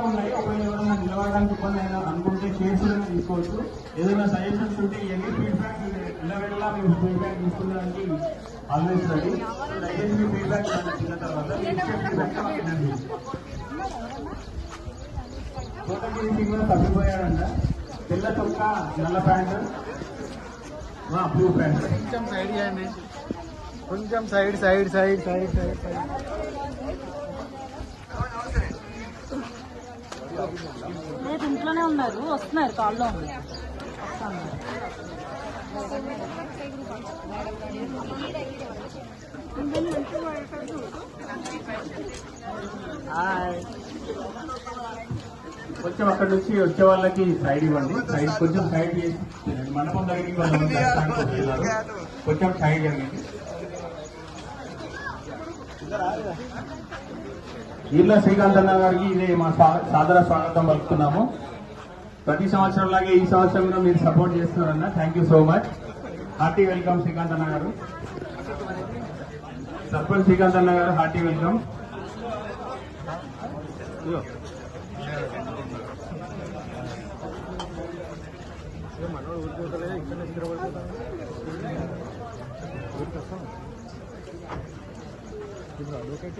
ఉన్నాయి. ఒకవేళ ఎవరైనా నిలబడడానికి ఇబ్బంది అయినా అనుకుంటే షేర్స్ తీసుకోవచ్చు. ఏదైనా సజెషన్స్ ఉంటే ఇవన్నీ ఫీడ్బ్యాక్ నిలబెట్టలా మేము ఫీడ్బ్యాక్ తీసుకునేదానికి ఆల్వేస్ రెడీ. దయచేసి మీ ఫీడ్బ్యాక్ తిన్న తర్వాత కోటగిరి కూడా తప్పిపోయాడంట. తెల్ల చొక్క నల్ల ప్యాంటు బ్లూ ప్యాంట్. కొంచెం సైడ్ చేయండి, కొంచెం side side side side side side. లేదు ఇంట్లోనే ఉన్నారు, వస్తున్నారు కాల్లో ఉన్నారు. కొంచెం అక్కడ నుంచి వచ్చే వాళ్ళకి సైడ్ ఇవ్వండి. సైడ్ కొంచెం సైడ్ చేసి మండపం దగ్గరికి కొంచెం సైడ్ జరిగింది. ఈర్ల శ్రీకాంత్ అన్న గారికి ఇదే మా సాదర స్వాగతం పలుకుతున్నాము. ప్రతి సంవత్సరం లాగే ఈ సంవత్సరం కూడా మీరు సపోర్ట్ చేస్తున్నారన్న. Thank you so much. Hearty welcome Srikanth అన్న గారు. సర్పంచ్ శ్రీకాంత్ అన్న గారు హార్టీ వెల్కమ్. మనోడు ఊరిపోతలేదు, ఇక్కడ ఇప్పుడు అడ్వకేట్